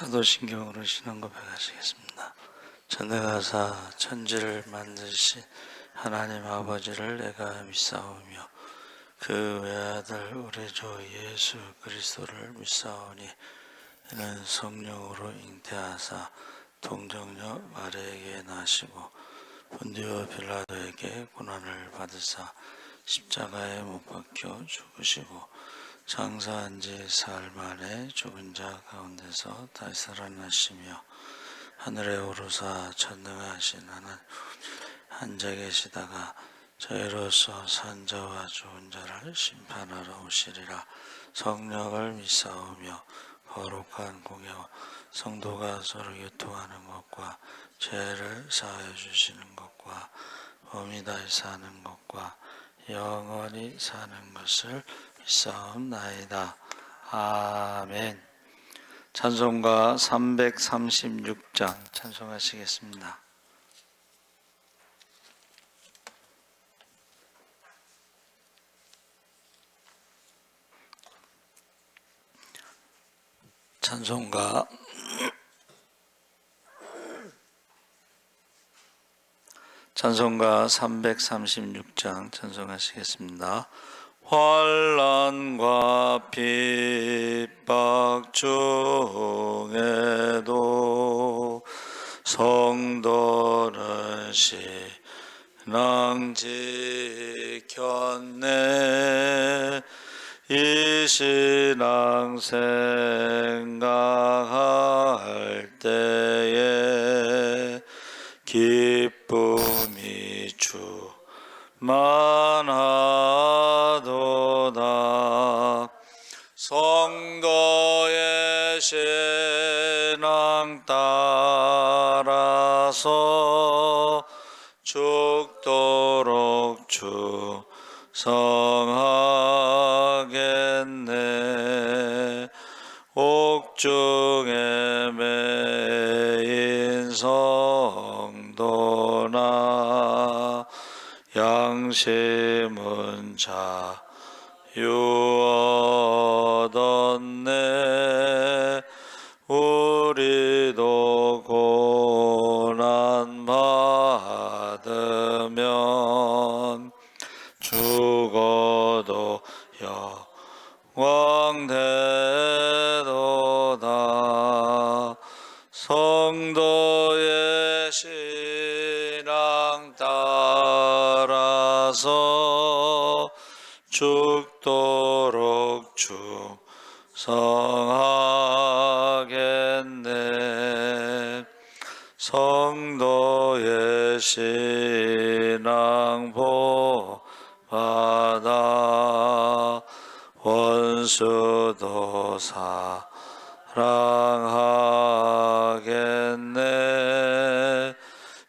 사도신경으로 신앙 고백하시겠습니다. 전능하사 천지를 만드신 하나님 아버지를 내가 믿사오며 그 외아들 우리 주 예수 그리스도를 믿사오니 이는 성령으로 잉태하사 동정녀 마리아에게 나시고 본디오 빌라도에게 고난을 받으사 십자가에 못 박혀 죽으시고 장사한 지 사흘 만에 죽은 자 가운데서 다시 살아나시며 하늘에 오르사 전능하신 하나님 앉아 계시다가 저희로서 산 자와 죽은 자를 심판하러 오시리라. 성령을 믿사오며 거룩한 공예와 성도가 서로 교통하는 것과 죄를 사하여 주시는 것과 범이 다시 사는 것과 영원히 사는 것을 믿사옵나이다. 아멘. 찬송가 336장 찬송하시겠습니다. 찬송가 336장 찬송하시겠습니다. 환난과 핍박 중에도 성도는 신앙 지켰네. 이 신앙 생각할 때에 기쁨이 충만하도다. 성도의 신앙 따라서 죽도록 충성하겠네. 옥중에 매인 성도나 양심은 자유 얻었네. 우리도 고난 받으면 죽어도 영광되도다. 성도의 신앙 따라서 죽도록 충성하겠네. 성도의 신앙 복받아 원수도 사랑하겠네.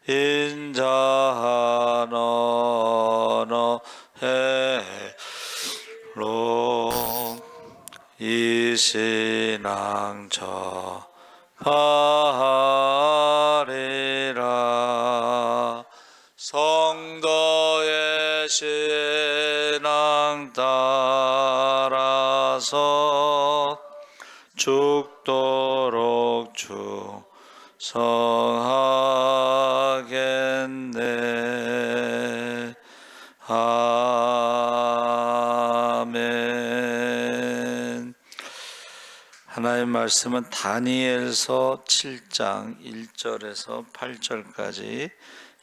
인자한 언어 해로 이 신앙 전하리라. 성도의 신앙 따라서 죽도록 충성하겠네. 아멘. 하나님 말씀은 다니엘서 7장 1절에서 8절까지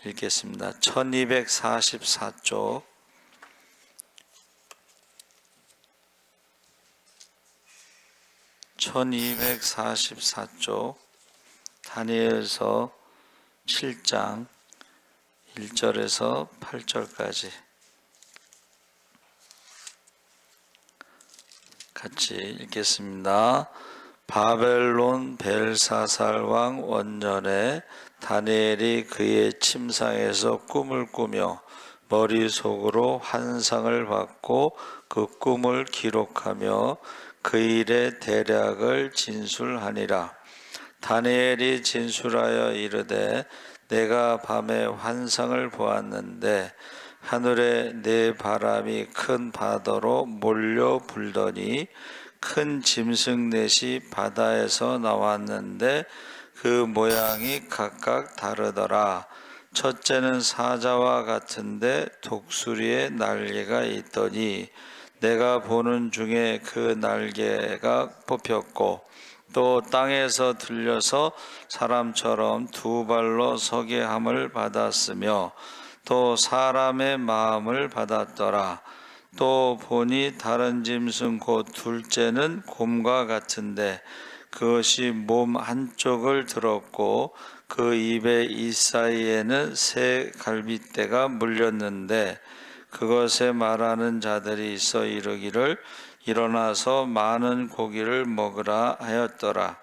읽겠습니다. 1244쪽 다니엘서 7장 1절에서 8절까지 같이 읽겠습니다. 바벨론 벨사살 왕 원년에 다니엘이 그의 침상에서 꿈을 꾸며 머릿속으로 환상을 받고 그 꿈을 기록하며 그 일의 대략을 진술하니라. 다니엘이 진술하여 이르되 내가 밤에 환상을 보았는데 하늘에 네 바람이 큰 바다로 몰려 불더니 큰 짐승 넷이 바다에서 나왔는데 그 모양이 각각 다르더라. 첫째는 사자와 같은데 독수리의 날개가 있더니 내가 보는 중에 그 날개가 뽑혔고 또 땅에서 들려서 사람처럼 두 발로 서게 함을 받았으며 또 사람의 마음을 받았더라. 또 보니 다른 짐승 곧 둘째는 곰과 같은데 그것이 몸 한쪽을 들었고 그 입의 이 사이에는 새 갈빗대가 물렸는데 그것에 말하는 자들이 있어 이르기를 일어나서 많은 고기를 먹으라 하였더라.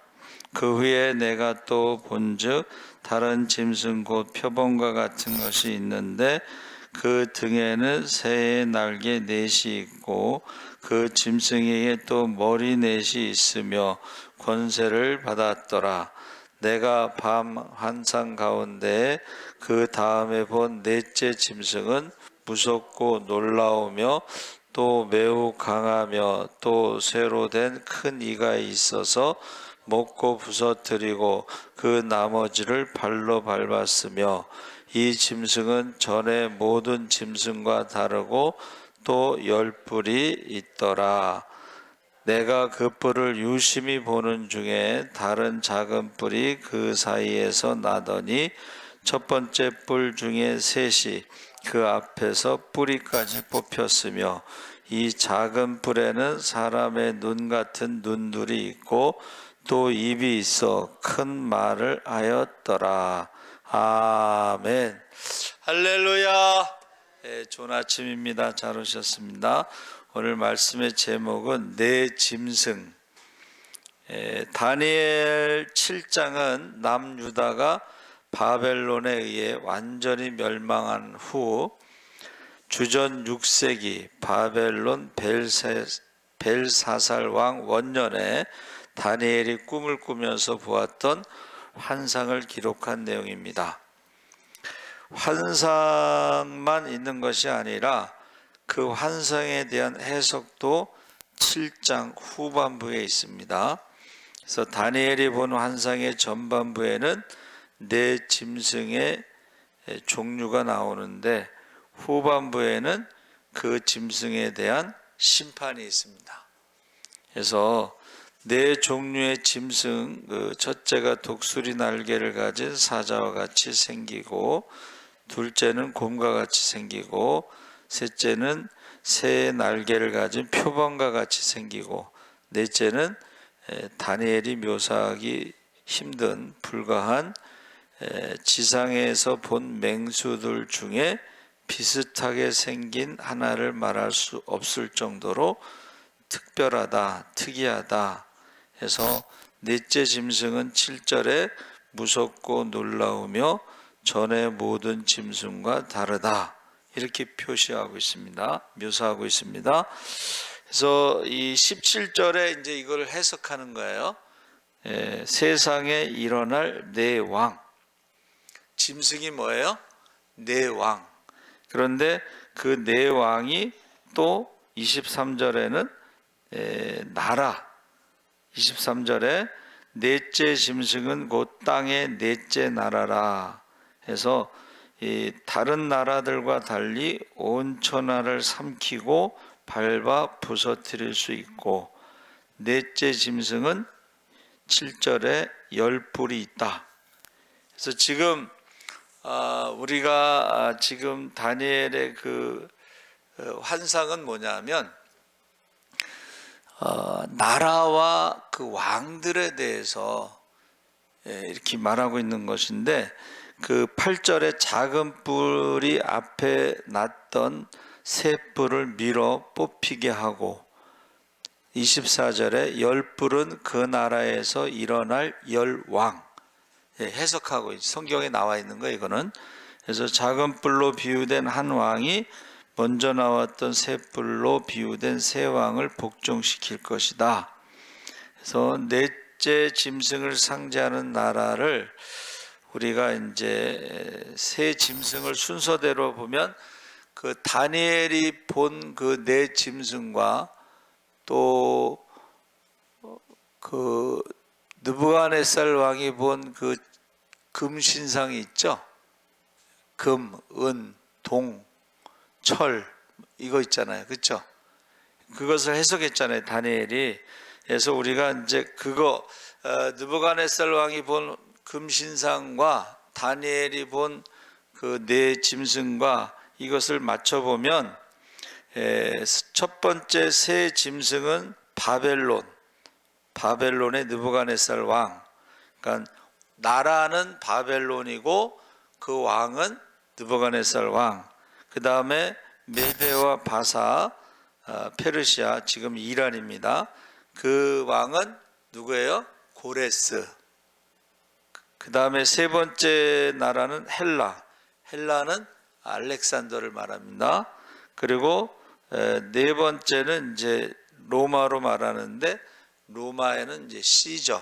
그 후에 내가 또 본즉 다른 짐승 곧 표범과 같은 것이 있는데 그 등에는 새의 날개 넷이 있고 그 짐승에게 또 머리 넷이 있으며 권세를 받았더라. 내가 밤 환상 가운데 그 다음에 본 넷째 짐승은 무섭고 놀라우며 또 매우 강하며 또 쇠로 된 큰 이가 있어서 먹고 부서뜨리고 그 나머지를 발로 밟았으며 이 짐승은 전의 모든 짐승과 다르고 또 10뿔이 있더라. 내가 그 뿔을 유심히 보는 중에 다른 작은 뿔이 그 사이에서 나더니 첫 번째 뿔 중에 셋이 그 앞에서 뿌리까지 뽑혔으며 이 작은 뿔에는 사람의 눈 같은 눈들이 있고 또 입이 있어 큰 말을 하였더라. 아멘. 할렐루야. 좋은 아침입니다. 잘 오셨습니다. 오늘 말씀의 제목은 내 짐승. 다니엘 7장은 남유다가 바벨론에 의해 완전히 멸망한 후 주전 6세기 바벨론 벨사살 왕 원년에 다니엘이 꿈을 꾸면서 보았던 환상을 기록한 내용입니다. 환상만 있는 것이 아니라 그 환상에 대한 해석도 7장 후반부에 있습니다. 그래서 다니엘이 본 환상의 전반부에는 네 짐승의 종류가 나오는데 후반부에는 그 짐승에 대한 심판이 있습니다. 그래서 네 종류의 짐승, 그 첫째가 독수리 날개를 가진 사자와 같이 생기고 둘째는 곰과 같이 생기고 셋째는 새의 날개를 가진 표범과 같이 생기고 넷째는 다니엘이 묘사하기 힘든 불가한 지상에서 본 맹수들 중에 비슷하게 생긴 하나를 말할 수 없을 정도로 특별하다, 특이하다 해서 넷째 짐승은 7절에 무섭고 놀라우며 전의 모든 짐승과 다르다 이렇게 표시하고 있습니다. 묘사하고 있습니다. 그래서 이 17절에 이제 이걸 해석하는 거예요. 세상에 일어날 네 왕. 짐승이 뭐예요? 네 왕. 그런데 그 네 왕이 또 23절에는 나라. 23절에 넷째 짐승은 곧 땅의 넷째 나라라 해서 이 다른 나라들과 달리 온 천하를 삼키고 밟아 부서뜨릴 수 있고 넷째 짐승은 7절에 10뿔이 있다. 그래서 지금 우리가 지금 다니엘의 그 환상은 뭐냐면 나라와 그 왕들에 대해서 이렇게 말하고 있는 것인데 그 8절에 작은 뿔이 앞에 났던 새 뿔을 밀어 뽑히게 하고 24절에 10뿔은 그 나라에서 일어날 10왕 해석하고 성경에 나와 있는 거예요. 이거는 그래서 작은 뿔로 비유된 한 왕이 먼저 나왔던 새 뿔로 비유된 새 왕을 복종시킬 것이다. 그래서 넷째 짐승을 상징하는 나라를 우리가 이제 새 짐승을 순서대로 보면 그 다니엘이 본 그 네 짐승과 또 그 느부갓네살 왕이 본 그 금신상이 있죠. 금, 은, 동, 철 이거 있잖아요. 그렇죠? 그것을 해석했잖아요. 다니엘이. 그래서 우리가 이제 그거 느부갓네살 왕이 본 금신상과 다니엘이 본 그 네 짐승과 이것을 맞춰보면 첫 번째 새 짐승은 바벨론의 느부갓네살 왕. 그러니까 나라는 바벨론이고 그 왕은 느부갓네살 왕. 그 다음에 메대와 바사, 페르시아, 지금 이란입니다. 그 왕은 누구예요? 고레스. 그 다음에 세 번째 나라는 헬라는 알렉산더를 말합니다. 그리고 네 번째는 이제 로마로 말하는데 로마에는 이제 시저.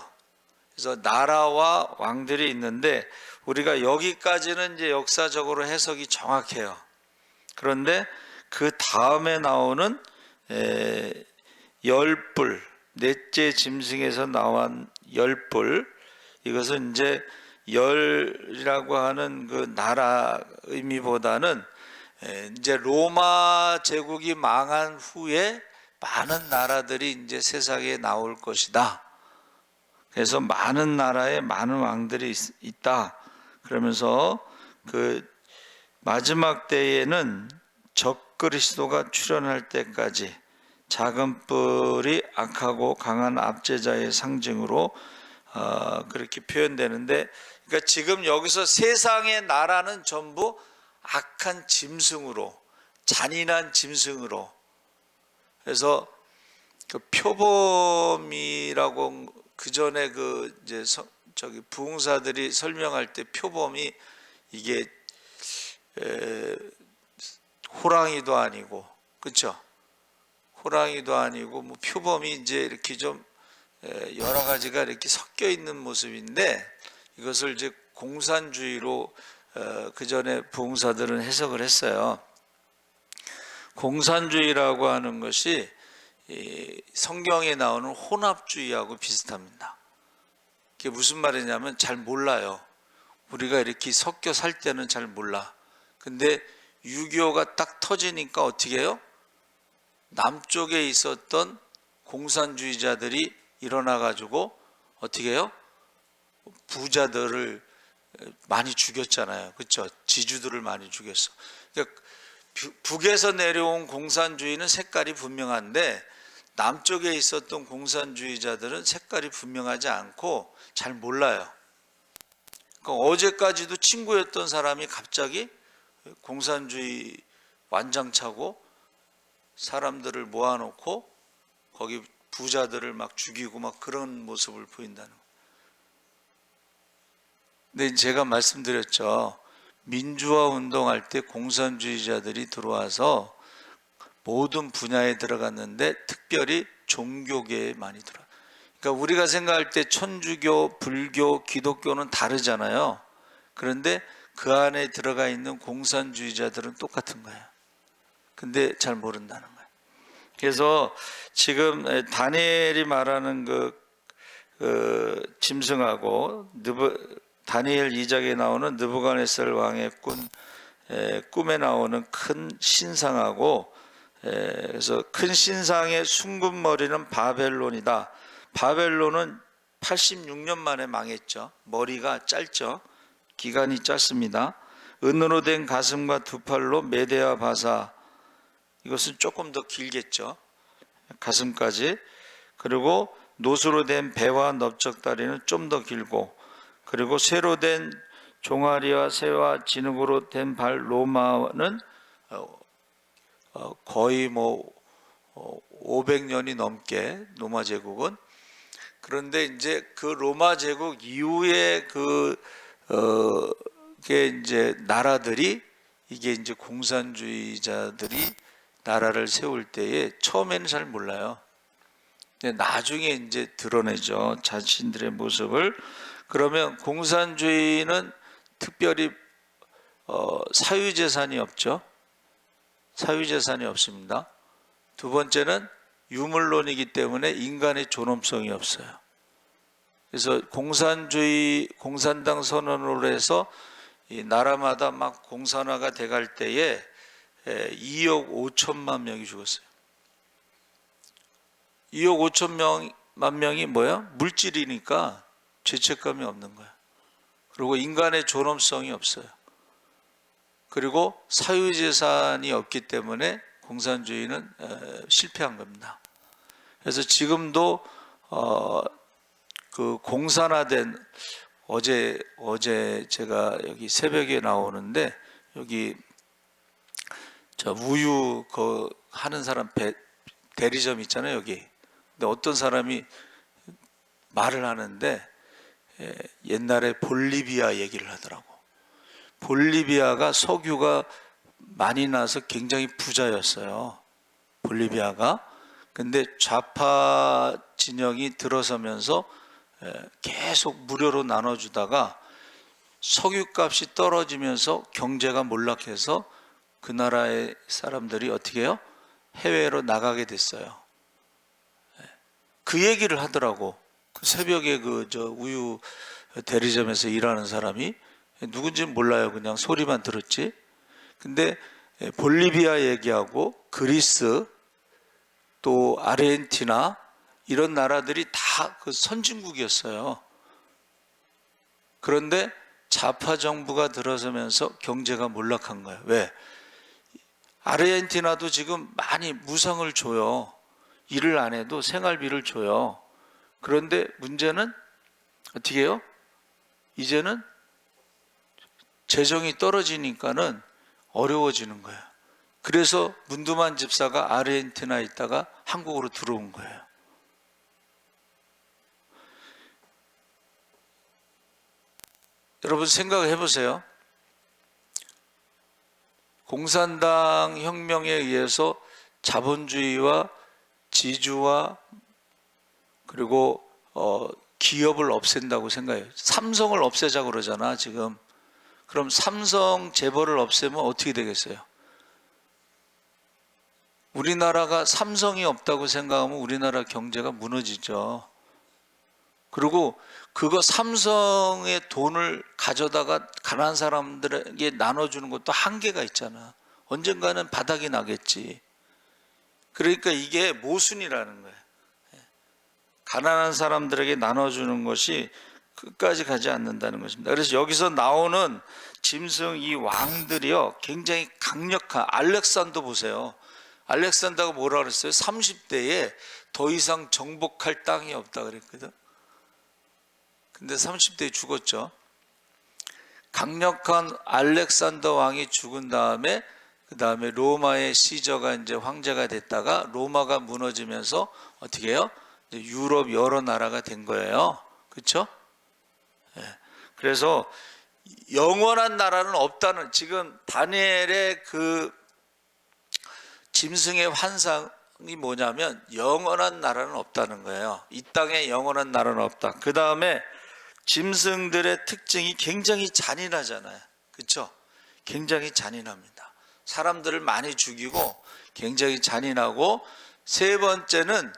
그래서 나라와 왕들이 있는데 우리가 여기까지는 이제 역사적으로 해석이 정확해요. 그런데 그 다음에 나오는 열불, 넷째 짐승에서 나온 열불, 이것은 이제 열이라고 하는 그 나라 의미보다는 이제 로마 제국이 망한 후에 많은 나라들이 이제 세상에 나올 것이다. 그래서 많은 나라에 많은 왕들이 있다. 그러면서 그 마지막 때에는 적그리스도가 출현할 때까지 작은 뿔이 악하고 강한 압제자의 상징으로 그렇게 표현되는데, 그러니까 지금 여기서 세상의 나라는 전부 악한 짐승으로, 잔인한 짐승으로. 그래서 그 표범이라고 그 전에 그 이제 부흥사들이 설명할 때 표범이 이게 호랑이도 아니고, 그렇죠? 호랑이도 아니고 뭐 표범이 이제 이렇게 좀 여러 가지가 이렇게 섞여 있는 모습인데, 이것을 이제 공산주의로 그 전에 부흥사들은 해석을 했어요. 공산주의라고 하는 것이 성경에 나오는 혼합주의하고 비슷합니다. 그게 무슨 말이냐면 잘 몰라요. 우리가 이렇게 섞여 살 때는 잘 몰라. 근데 6.25가 딱 터지니까 어떻게 해요? 남쪽에 있었던 공산주의자들이 일어나 가지고 어떻게 해요? 부자들을 많이 죽였잖아요. 그렇죠? 지주들을 많이 죽였어. 그러니까 북에서 내려온 공산주의는 색깔이 분명한데 남쪽에 있었던 공산주의자들은 색깔이 분명하지 않고 잘 몰라요. 그러니까 어제까지도 친구였던 사람이 갑자기 공산주의 완장차고 사람들을 모아놓고 거기 부자들을 막 죽이고 막 그런 모습을 보인다는 거예요. 근데 제가 말씀드렸죠. 민주화 운동할 때 공산주의자들이 들어와서 모든 분야에 들어갔는데 특별히 종교계에 많이 들어요. 그러니까 우리가 생각할 때 천주교, 불교, 기독교는 다르잖아요. 그런데 그 안에 들어가 있는 공산주의자들은 똑같은 거예요. 근데 잘 모른다는 거예요. 그래서 지금 다니엘이 말하는 그 짐승하고 다니엘 2장에 나오는 느부갓네살 왕의 꿈에 나오는 큰 신상하고, 그래서 큰 신상의 숭근 머리는 바벨론이다. 바벨론은 86년 만에 망했죠. 머리가 짧죠. 기간이 짧습니다. 은으로 된 가슴과 두 팔로 메대와 바사, 이것은 조금 더 길겠죠. 가슴까지. 그리고 노수로 된 배와 넓적다리는 좀 더 길고, 그리고 쇠로 된 종아리와 새와 진흙으로 된 발, 로마는 거의 뭐 500년이 넘게 로마 제국은. 그런데 이제 그 로마 제국 이후에 그게 이제 나라들이, 이게 이제 공산주의자들이 나라를 세울 때에 처음에는 잘 몰라요. 근데 나중에 이제 드러내죠, 자신들의 모습을. 그러면 공산주의는 특별히 사유재산이 없죠. 사유재산이 없습니다. 두 번째는 유물론이기 때문에 인간의 존엄성이 없어요. 그래서 공산당 선언으로 해서 이 나라마다 막 공산화가 돼갈 때에 2억 5천만 명이 죽었어요. 2억 5천만 명이 뭐야? 물질이니까 죄책감이 없는 거야. 그리고 인간의 존엄성이 없어요. 그리고 사유재산이 없기 때문에 공산주의는 실패한 겁니다. 그래서 지금도 그 공산화된 어제 제가 여기 새벽에 나오는데 여기 저 우유 그 하는 사람 대리점 있잖아요 여기. 근데 어떤 사람이 말을 하는데 옛날에 볼리비아 얘기를 하더라고. 볼리비아가 석유가 많이 나서 굉장히 부자였어요. 볼리비아가. 근데 좌파 진영이 들어서면서 계속 무료로 나눠주다가 석유값이 떨어지면서 경제가 몰락해서 그 나라의 사람들이 어떻게 해요? 해외로 나가게 됐어요. 그 얘기를 하더라고. 그 새벽에 그 저 우유 대리점에서 일하는 사람이 누군지는 몰라요. 그냥 소리만 들었지. 근데 볼리비아 얘기하고 그리스 또 아르헨티나 이런 나라들이 다 그 선진국이었어요. 그런데 좌파 정부가 들어서면서 경제가 몰락한 거예요. 왜? 아르헨티나도 지금 많이 무상을 줘요. 일을 안 해도 생활비를 줘요. 그런데 문제는 어떻게 해요? 이제는 재정이 떨어지니까는 어려워지는 거예요. 그래서 문두만 집사가 아르헨티나에 있다가 한국으로 들어온 거예요. 여러분 생각해 보세요. 공산당 혁명에 의해서 자본주의와 지주와 그리고 기업을 없앤다고 생각해요. 삼성을 없애자고 그러잖아 지금. 그럼 삼성 재벌을 없애면 어떻게 되겠어요? 우리나라가 삼성이 없다고 생각하면 우리나라 경제가 무너지죠. 그리고 그거 삼성의 돈을 가져다가 가난한 사람들에게 나눠주는 것도 한계가 있잖아. 언젠가는 바닥이 나겠지. 그러니까 이게 모순이라는 거예요. 가난한 사람들에게 나눠주는 것이 끝까지 가지 않는다는 것입니다. 그래서 여기서 나오는 짐승 이 왕들이요 굉장히 강력한. 알렉산더 보세요. 알렉산더가 뭐라 그랬어요? 30대에 더 이상 정복할 땅이 없다 그랬거든. 근데 30대에 죽었죠. 강력한 알렉산더 왕이 죽은 다음에 그 다음에 로마의 시저가 이제 황제가 됐다가 로마가 무너지면서 어떻게 해요? 이제 유럽 여러 나라가 된 거예요. 그렇죠? 그래서 영원한 나라는 없다는, 지금 다니엘의 그 짐승의 환상이 뭐냐면 영원한 나라는 없다는 거예요. 이 땅에 영원한 나라는 없다. 그 다음에 짐승들의 특징이 굉장히 잔인하잖아요. 그렇죠? 굉장히 잔인합니다. 사람들을 많이 죽이고 굉장히 잔인하고, 세 번째는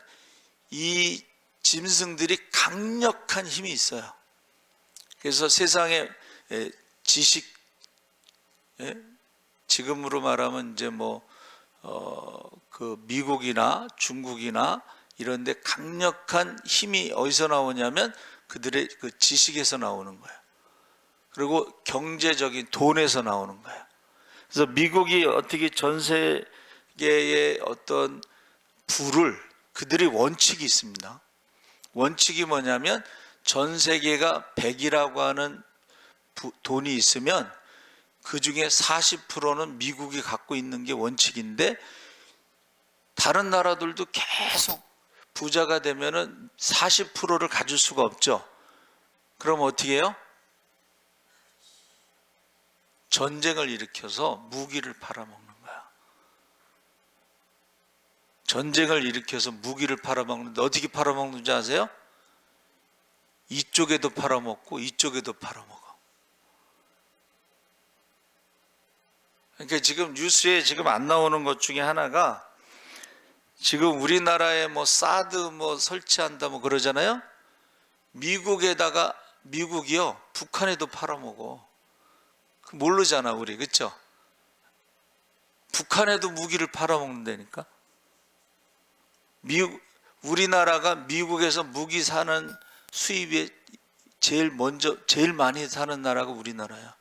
이 짐승들이 강력한 힘이 있어요. 그래서 세상에 지식, 지금으로 말하면 이제 그 미국이나 중국이나 이런 데 강력한 힘이 어디서 나오냐면 그들의 그 지식에서 나오는 거예요. 그리고 경제적인 돈에서 나오는 거예요. 그래서 미국이 어떻게 전 세계의 어떤 부를, 그들의 원칙이 있습니다. 원칙이 뭐냐면 전 세계가 100이라고 하는 돈이 있으면 그 중에 40%는 미국이 갖고 있는 게 원칙인데, 다른 나라들도 계속 부자가 되면은 40%를 가질 수가 없죠. 그럼 어떻게 해요? 전쟁을 일으켜서 무기를 팔아먹는 거야. 전쟁을 일으켜서 무기를 팔아먹는데 어떻게 팔아먹는지 아세요? 이쪽에도 팔아먹고 이쪽에도 팔아먹어. 그러니까 지금 뉴스에 지금 안 나오는 것 중에 하나가, 지금 우리나라에 사드 설치한다 그러잖아요. 미국에다가 미국이요 북한에도 팔아먹어. 모르잖아 우리, 그렇죠? 북한에도 무기를 팔아먹는다니까. 우리나라가 미국에서 무기 사는 수입에 제일 많이 사는 나라가 우리나라야.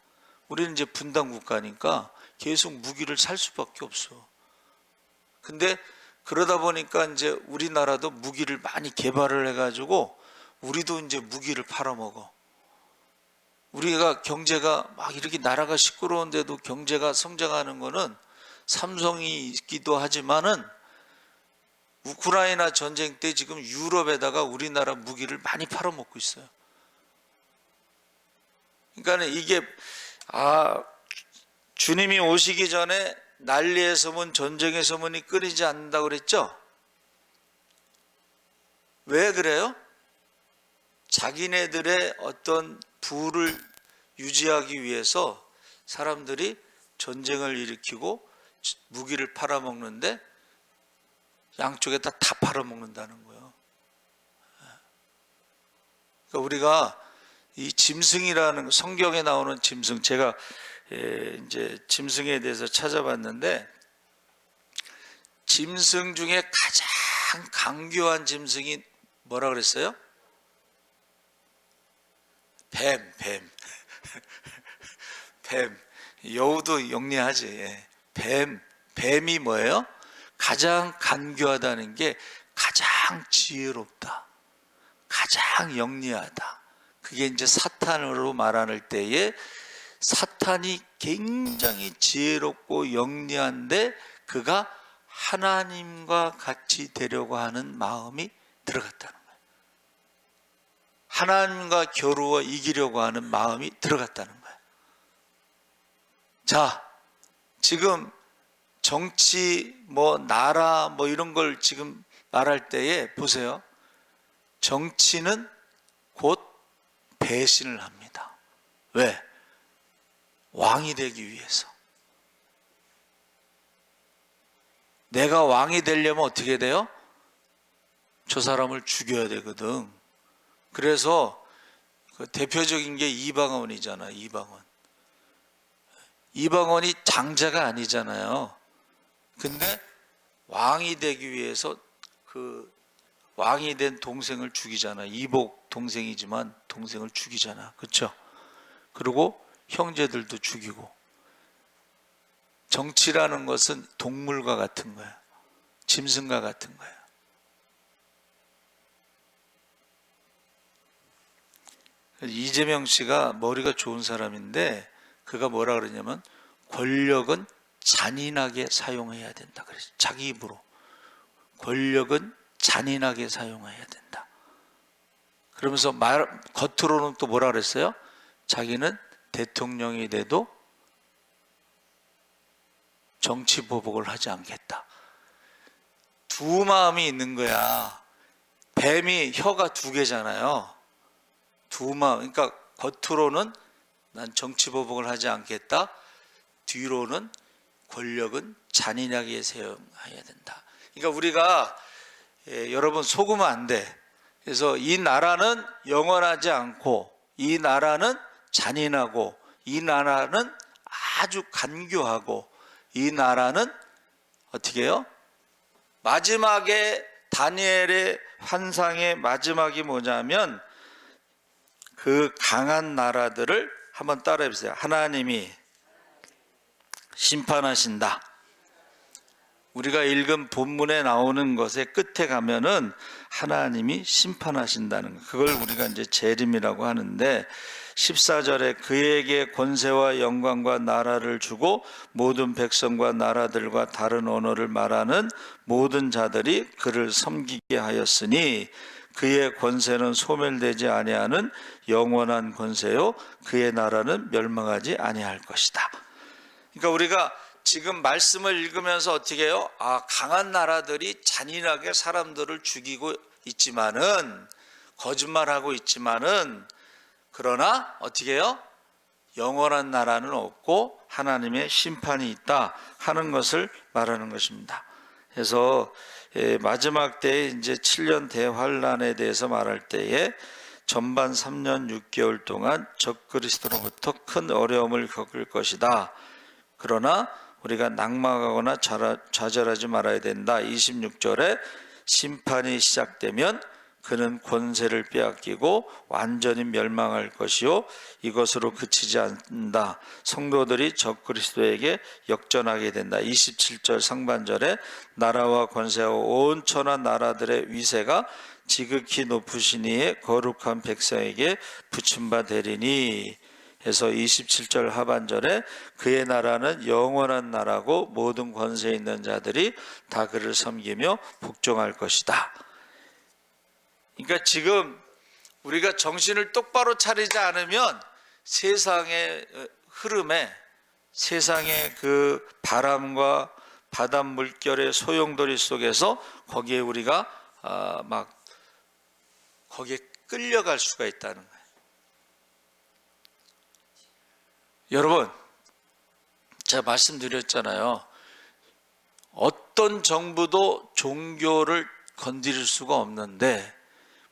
우리는 이제 분단 국가니까 계속 무기를 살 수밖에 없어. 근데 그러다 보니까 이제 우리나라도 무기를 많이 개발을 해가지고 우리도 이제 무기를 팔아먹어. 우리가 경제가 막 이렇게 나라가 시끄러운데도 경제가 성장하는 거는 삼성이 있기도 하지만은 우크라이나 전쟁 때 지금 유럽에다가 우리나라 무기를 많이 팔아먹고 있어요. 그러니까 이게 주님이 오시기 전에 난리의 소문, 전쟁의 소문이 끊이지 않는다고 그랬죠? 왜 그래요? 자기네들의 어떤 부를 유지하기 위해서 사람들이 전쟁을 일으키고 무기를 팔아먹는데 양쪽에다 다 팔아먹는다는 거예요. 그러니까 우리가 이 짐승이라는 성경에 나오는 짐승, 제가 이제 짐승에 대해서 찾아봤는데 짐승 중에 가장 강교한 짐승이 뭐라 그랬어요? 뱀. 뱀. 여우도 영리하지. 뱀이 뭐예요? 가장 간교하다는 게 가장 지혜롭다, 가장 영리하다. 그게 이제 사탄으로 말할 때에 사탄이 굉장히 지혜롭고 영리한데 그가 하나님과 같이 되려고 하는 마음이 들어갔다는 거예요. 하나님과 겨루어 이기려고 하는 마음이 들어갔다는 거예요. 자, 지금 정치, 나라, 이런 걸 지금 말할 때에 보세요. 정치는 곧 배신을 합니다. 왜? 왕이 되기 위해서. 내가 왕이 되려면 어떻게 돼요? 저 사람을 죽여야 되거든. 그래서 그 대표적인 게 이방원이잖아. 이방원이 장자가 아니잖아요. 근데 왕이 되기 위해서 그 왕이 된 동생을 죽이잖아. 이복 동생이지만 동생을 죽이잖아. 그렇죠? 그리고 형제들도 죽이고. 정치라는 것은 동물과 같은 거야. 짐승과 같은 거야. 이재명 씨가 머리가 좋은 사람인데 그가 뭐라 그러냐면 권력은 잔인하게 사용해야 된다 그랬어요. 자기 입으로. 권력은 잔인하게 사용해야 된다. 그러면서 겉으로는 또 뭐라 그랬어요? 자기는 대통령이 돼도 정치 보복을 하지 않겠다. 두 마음이 있는 거야. 뱀이 혀가 두 개잖아요. 두 마음. 그러니까 겉으로는 난 정치 보복을 하지 않겠다. 뒤로는 권력은 잔인하게 사용해야 된다. 그러니까 우리가 여러분 속으면 안 돼. 그래서 이 나라는 영원하지 않고 이 나라는 잔인하고 이 나라는 아주 간교하고 이 나라는 어떻게 해요? 마지막에 다니엘의 환상의 마지막이 뭐냐면 그 강한 나라들을 한번 따라해 보세요. 하나님이 심판하신다. 우리가 읽은 본문에 나오는 것의 끝에 가면은 하나님이 심판하신다는 거. 그걸 우리가 이제 재림이라고 하는데 14절에 그에게 권세와 영광과 나라를 주고 모든 백성과 나라들과 다른 언어를 말하는 모든 자들이 그를 섬기게 하였으니 그의 권세는 소멸되지 아니하는 영원한 권세요 그의 나라는 멸망하지 아니할 것이다. 그러니까 우리가 지금 말씀을 읽으면서 어떻게 해요? 강한 나라들이 잔인하게 사람들을 죽이고 있지만은 거짓말하고 있지만은 그러나 어떻게 해요? 영원한 나라는 없고 하나님의 심판이 있다 하는 것을 말하는 것입니다. 그래서 마지막 때에 이제 7년 대환란에 대해서 말할 때에 전반 3년 6개월 동안 적그리스도로부터 큰 어려움을 겪을 것이다. 그러나 우리가 낙망하거나 좌절하지 말아야 된다. 26절에 심판이 시작되면 그는 권세를 빼앗기고 완전히 멸망할 것이요 이것으로 그치지 않는다. 성도들이 적그리스도에게 역전하게 된다. 27절 상반절에 나라와 권세와 온 천하 나라들의 위세가 지극히 높으신 이의 거룩한 백성에게 붙임바 되리니 해서 27절 하반절에 그의 나라는 영원한 나라고 모든 권세 있는 자들이 다 그를 섬기며 복종할 것이다. 그러니까 지금 우리가 정신을 똑바로 차리지 않으면 세상의 흐름에, 세상의 그 바람과 바닷 물결의 소용돌이 속에서 거기에 우리가 막 거기에 끌려갈 수가 있다는 거예요. 여러분, 제가 말씀드렸잖아요. 어떤 정부도 종교를 건드릴 수가 없는데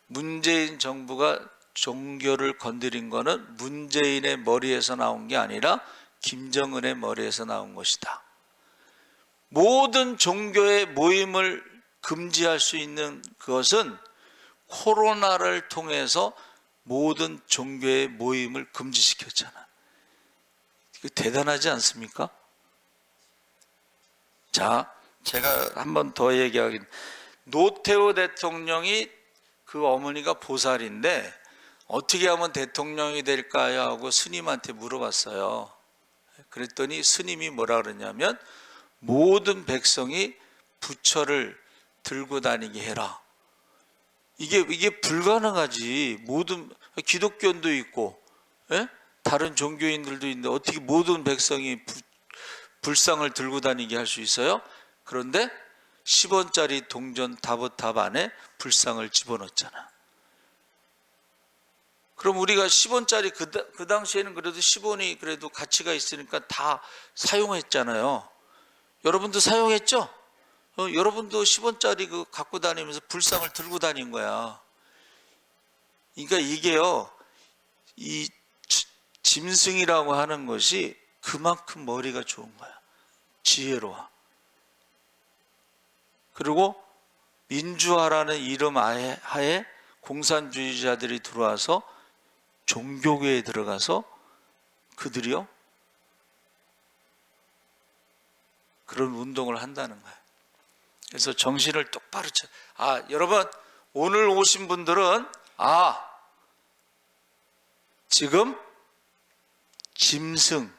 문재인 정부가 종교를 건드린 것은 문재인의 머리에서 나온 게 아니라 김정은의 머리에서 나온 것이다. 모든 종교의 모임을 금지할 수 있는 그것은 코로나를 통해서 모든 종교의 모임을 금지시켰잖아. 이거 대단하지 않습니까? 자, 제가 한 번 더 얘기하긴, 노태우 대통령이 그 어머니가 보살인데 어떻게 하면 대통령이 될까요? 하고 스님한테 물어봤어요. 그랬더니 스님이 뭐라 그러냐면 모든 백성이 부처를 들고 다니게 해라. 이게 불가능하지. 모든 기독교인도 있고, 예? 다른 종교인들도 있는데 어떻게 모든 백성이 불상을 들고 다니게 할 수 있어요? 그런데 10원짜리 동전 다보탑 안에 불상을 집어넣었잖아. 그럼 우리가 10원짜리 그 당시에는 그래도 10원이 그래도 가치가 있으니까 다 사용했잖아요. 여러분도 사용했죠? 여러분도 10원짜리 그 갖고 다니면서 불상을 들고 다닌 거야. 그러니까 이게요, 이 짐승이라고 하는 것이 그만큼 머리가 좋은 거야. 지혜로워. 그리고 민주화라는 이름 하에 공산주의자들이 들어와서 종교계에 들어가서 그들이요 그런 운동을 한다는 거예요. 그래서 정신을 똑바로 여러분, 오늘 오신 분들은 지금 짐승,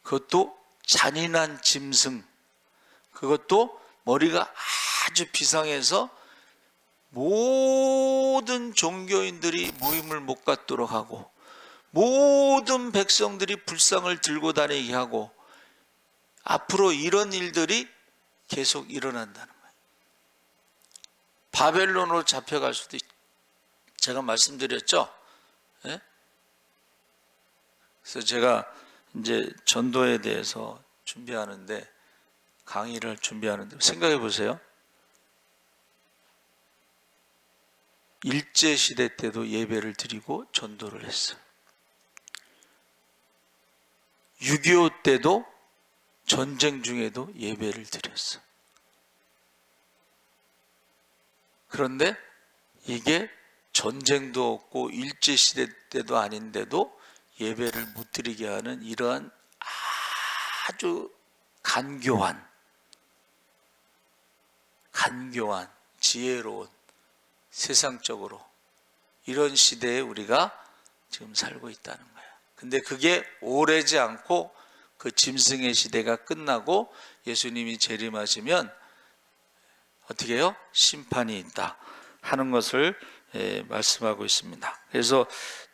그것도 잔인한 짐승, 그것도 머리가 아주 비상해서 모든 종교인들이 모임을 못 갖도록 하고 모든 백성들이 불상을 들고 다니게 하고 앞으로 이런 일들이 계속 일어난다는 거예요. 바벨론으로 잡혀갈 수도 제가 말씀드렸죠. 예? 그래서 제가 이제 전도에 대해서 준비하는데 강의를 준비하는데 생각해 보세요. 일제시대 때도 예배를 드리고 전도를 했어요. 6.25 때도 전쟁 중에도 예배를 드렸어요. 그런데 이게 전쟁도 없고 일제시대 때도 아닌데도 예배를 못 드리게 하는 이러한 아주 간교한 지혜로운 세상적으로 이런 시대에 우리가 지금 살고 있다는 거예요. 근데 그게 오래지 않고 그 짐승의 시대가 끝나고 예수님이 재림하시면 어떻게 해요? 심판이 있다 하는 것을 말씀하고 있습니다. 그래서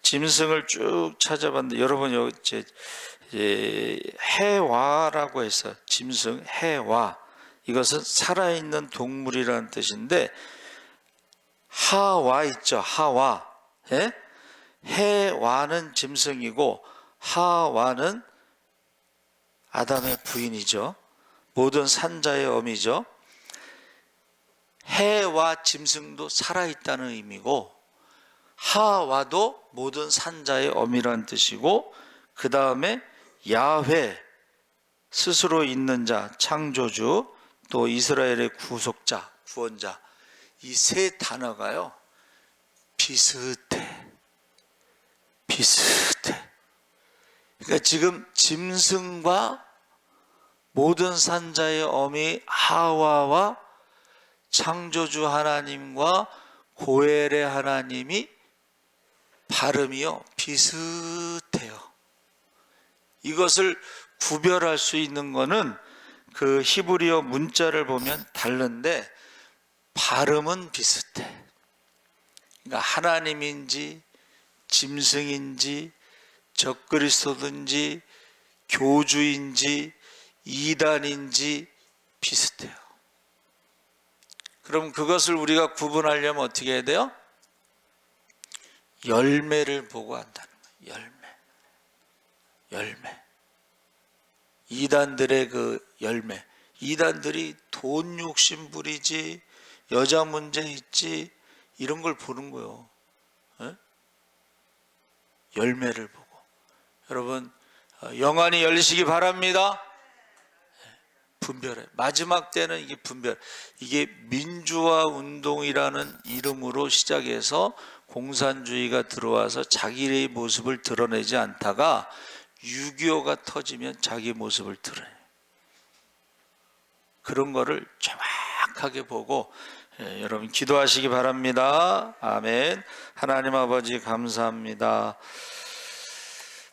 짐승을 쭉 찾아봤는데 여러분 여기 해와라고 해서 짐승 해와, 이것은 살아있는 동물이라는 뜻인데 하와 있죠. 하와. 예? 해와는 짐승이고 하와는 아담의 부인이죠. 모든 산자의 어미죠. 해와 짐승도 살아있다는 의미고 하와도 모든 산자의 어미란 뜻이고, 그 다음에 야훼, 스스로 있는 자, 창조주, 또 이스라엘의 구속자, 구원자, 이 세 단어가요 비슷해. 그러니까 지금 짐승과 모든 산자의 어미 하와와 창조주 하나님과 고엘의 하나님이 발음이요 비슷해요. 이것을 구별할 수 있는 거는 그 히브리어 문자를 보면 다른데 발음은 비슷해. 그러니까 하나님인지 짐승인지 적그리스도든지 교주인지 이단인지 비슷해요. 그럼 그것을 우리가 구분하려면 어떻게 해야 돼요? 열매를 보고 한다는 거예요. 열매. 이단들의 그 열매. 이단들이 돈 욕심 부리지, 여자 문제 있지, 이런 걸 보는 거예요. 열매를 보고. 여러분, 영안이 열리시기 바랍니다. 분별해. 마지막 때는 이게 분별. 이게 민주화 운동이라는 이름으로 시작해서 공산주의가 들어와서 자기의 모습을 드러내지 않다가 6.25가 터지면 자기 모습을 드러내요. 그런 거를 정확하게 보고 여러분 기도하시기 바랍니다. 아멘. 하나님 아버지 감사합니다.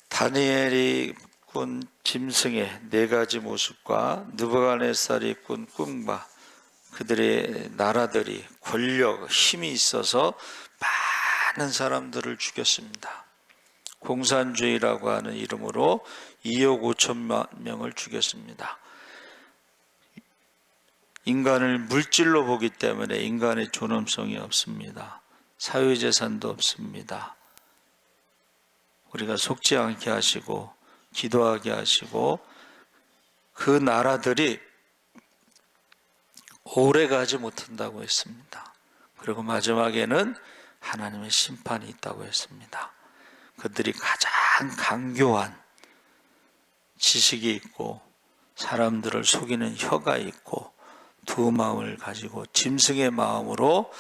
다니엘이 꾼 짐승의 네 가지 모습과 느부갓네살이 꾼 꿈과 그들의 나라들이 권력, 힘이 있어서 많은 사람들을 죽였습니다. 공산주의라고 하는 이름으로 2억 5천만 명을 죽였습니다. 인간을 물질로 보기 때문에 인간의 존엄성이 없습니다. 사회재산도 없습니다. 우리가 속지 않게 하시고 기도하게 하시고 그 나라들이 오래 가지 못한다고 했습니다. 그리고 마지막에는 하나님의 심판이 있다고 했습니다. 그들이 가장 강교한 지식이 있고 사람들을 속이는 혀가 있고 두 마음을 가지고 짐승의 마음으로